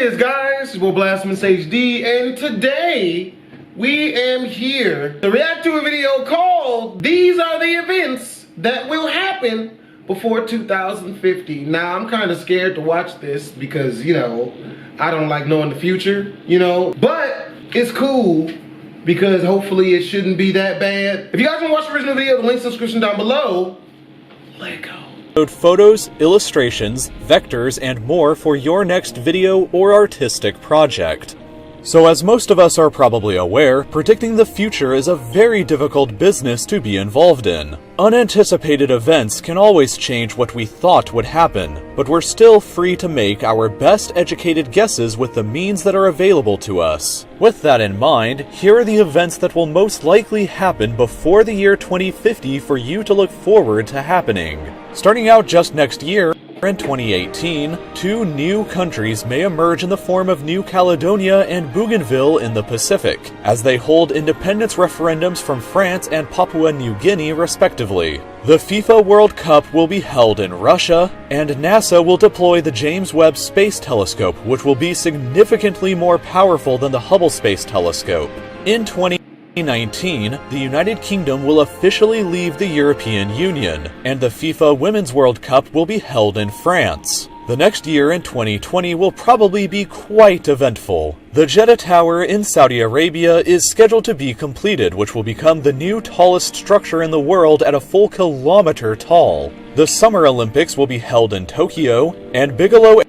is, guys? Well, BlastphamousHD, and today we am here to react to a video called "These Are the Events That Will Happen Before 2050." Now, I'm kind of scared to watch this because, you know, I don't like knowing the future, you know, but it's cool because hopefully it shouldn't be that bad. If you guys want to watch the original video, the link's in the description down below. Let go. Upload photos, illustrations, vectors, and more for your next video or artistic project. So as most of us are probably aware, predicting the future is a very difficult business to be involved in. Unanticipated events can always change what we thought would happen, but we're still free to make our best educated guesses with the means that are available to us. With that in mind, here are the events that will most likely happen before the year 2050 for you to look forward to happening. Starting out just next year, in 2018, two new countries may emerge in the form of New Caledonia and Bougainville in the Pacific, as they hold independence referendums from France and Papua New Guinea respectively. The FIFA World Cup will be held in Russia, and NASA will deploy the James Webb Space Telescope, which will be significantly more powerful than the Hubble Space Telescope. In 2019, the United Kingdom will officially leave the European Union, and the FIFA Women's World Cup will be held in France. The next year in 2020 will probably be quite eventful. The Jeddah Tower in Saudi Arabia is scheduled to be completed, which will become the new tallest structure in the world at a full kilometer tall. The Summer Olympics will be held in Tokyo, and Bigelow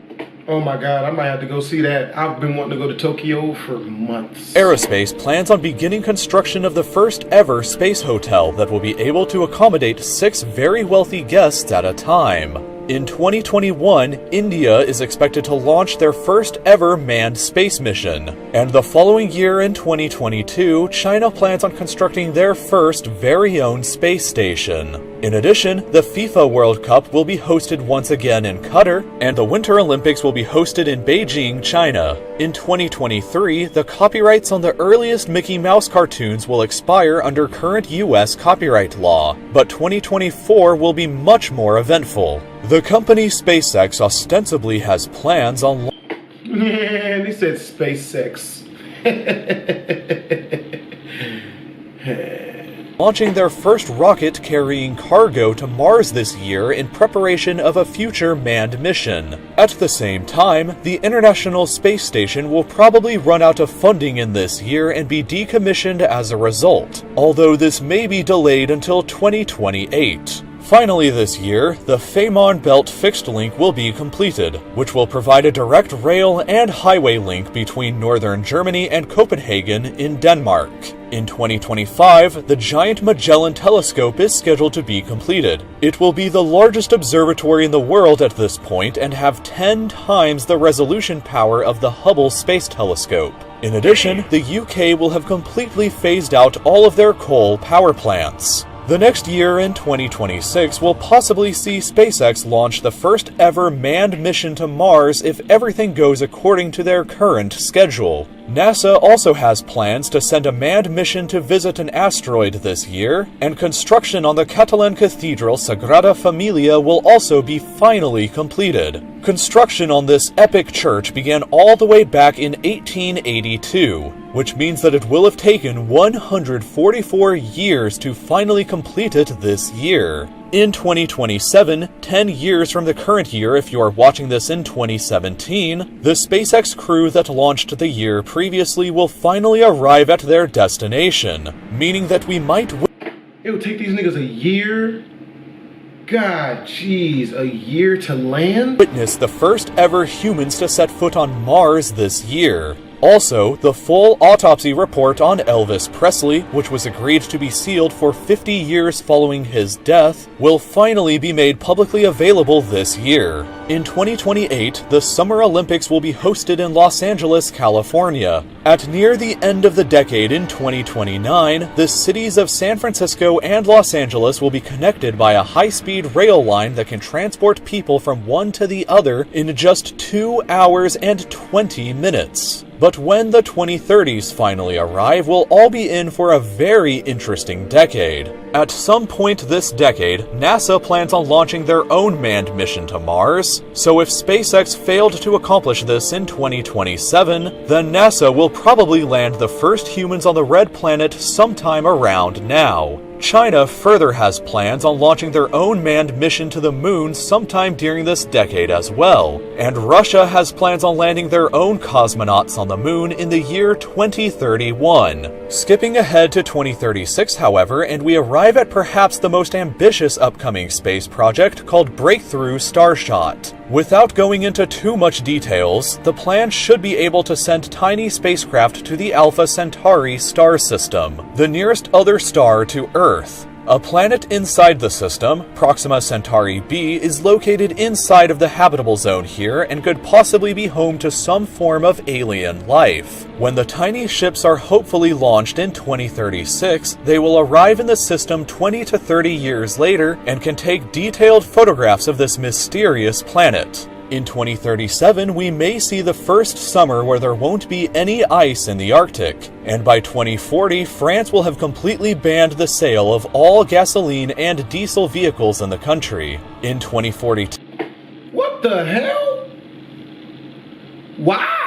Oh my God, I might have to go see that. I've been wanting to go to Tokyo for months. Aerospace plans on beginning construction of the first ever space hotel that will be able to accommodate 6 very wealthy guests at a time. In 2021, India is expected to launch their first ever manned space mission. And the following year in 2022, China plans on constructing their first very own space station. In addition, the FIFA World Cup will be hosted once again in Qatar, and the Winter Olympics will be hosted in Beijing, China. In 2023, the copyrights on the earliest Mickey Mouse cartoons will expire under current US copyright law, but 2024 will be much more eventful. The company SpaceX ostensibly has plans on Yeah, they said SpaceX. launching their first rocket carrying cargo to Mars this year in preparation of a future manned mission. At the same time, the International Space Station will probably run out of funding in this year and be decommissioned as a result, although this may be delayed until 2028. Finally this year, the Fehmarn Belt fixed link will be completed, which will provide a direct rail and highway link between northern Germany and Copenhagen in Denmark. In 2025, the Giant Magellan Telescope is scheduled to be completed. It will be the largest observatory in the world at this point and have 10 times the resolution power of the Hubble Space Telescope. In addition, the UK will have completely phased out all of their coal power plants. The next year in 2026 will possibly see SpaceX launch the first ever manned mission to Mars if everything goes according to their current schedule. NASA also has plans to send a manned mission to visit an asteroid this year, and construction on the Catalan Cathedral Sagrada Familia will also be finally completed. Construction on this epic church began all the way back in 1882, which means that it will have taken 144 years to finally complete it this year. In 2027, 10 years from the current year if you are watching this in 2017, the SpaceX crew that launched the year previously will finally arrive at their destination, meaning that we might It would take these niggas a year? God, jeez, a year to land? witness the first ever humans to set foot on Mars this year. Also, the full autopsy report on Elvis Presley, which was agreed to be sealed for 50 years following his death, will finally be made publicly available this year. In 2028, the Summer Olympics will be hosted in Los Angeles, California. At near the end of the decade in 2029, the cities of San Francisco and Los Angeles will be connected by a high-speed rail line that can transport people from one to the other in just 2 hours and 20 minutes. But when the 2030s finally arrive, we'll all be in for a very interesting decade. At some point this decade, NASA plans on launching their own manned mission to Mars, so if SpaceX failed to accomplish this in 2027, then NASA will probably land the first humans on the Red Planet sometime around now. China further has plans on launching their own manned mission to the moon sometime during this decade as well, and Russia has plans on landing their own cosmonauts on the moon in the year 2031. Skipping ahead to 2036, however, and we arrive at perhaps the most ambitious upcoming space project called Breakthrough Starshot. Without going into too much details, the plan should be able to send tiny spacecraft to the Alpha Centauri star system, the nearest other star to Earth. A planet inside the system, Proxima Centauri b, is located inside of the habitable zone here and could possibly be home to some form of alien life. When the tiny ships are hopefully launched in 2036, they will arrive in the system 20 to 30 years later and can take detailed photographs of this mysterious planet. In 2037, we may see the first summer where there won't be any ice in the Arctic, and by 2040, France will have completely banned the sale of all gasoline and diesel vehicles in the country. In 2042, What the hell? Why?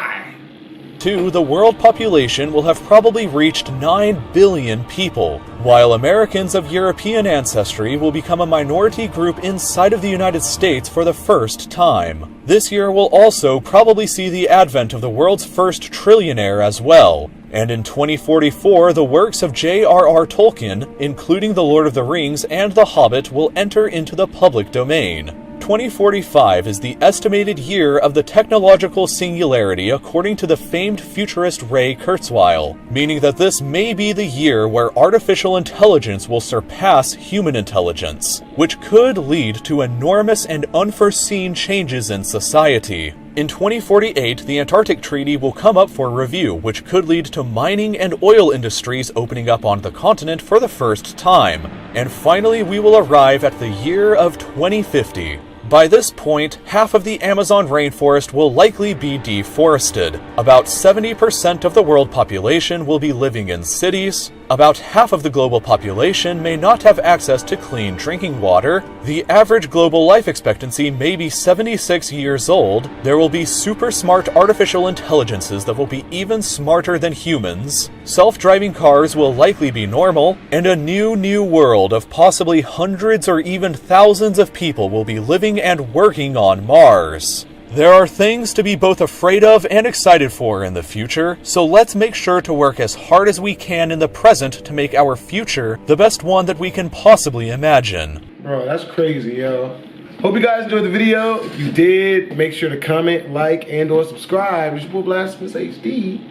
the world population will have probably reached 9 billion people, while Americans of European ancestry will become a minority group inside of the United States for the first time. This year will also probably see the advent of the world's first trillionaire as well, and in 2044 the works of J.R.R. Tolkien, including The Lord of the Rings and The Hobbit, will enter into the public domain. 2045 is the estimated year of the technological singularity according to the famed futurist Ray Kurzweil, meaning that this may be the year where artificial intelligence will surpass human intelligence, which could lead to enormous and unforeseen changes in society. In 2048, the Antarctic Treaty will come up for review, which could lead to mining and oil industries opening up on the continent for the first time. And finally, we will arrive at the year of 2050. By this point, half of the Amazon rainforest will likely be deforested. About 70% of the world population will be living in cities. About half of the global population may not have access to clean drinking water. The average global life expectancy may be 76 years old. There will be super smart artificial intelligences that will be even smarter than humans. Self-driving cars will likely be normal, and a new world of possibly hundreds or even thousands of people will be living and working on Mars. There are things to be both afraid of and excited for in the future, so let's make sure to work as hard as we can in the present to make our future the best one that we can possibly imagine. Bro, that's crazy, yo. Hope you guys enjoyed the video. If you did, make sure to comment, like, and or subscribe. It's your boy BlastphamousHD.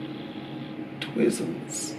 Twisms.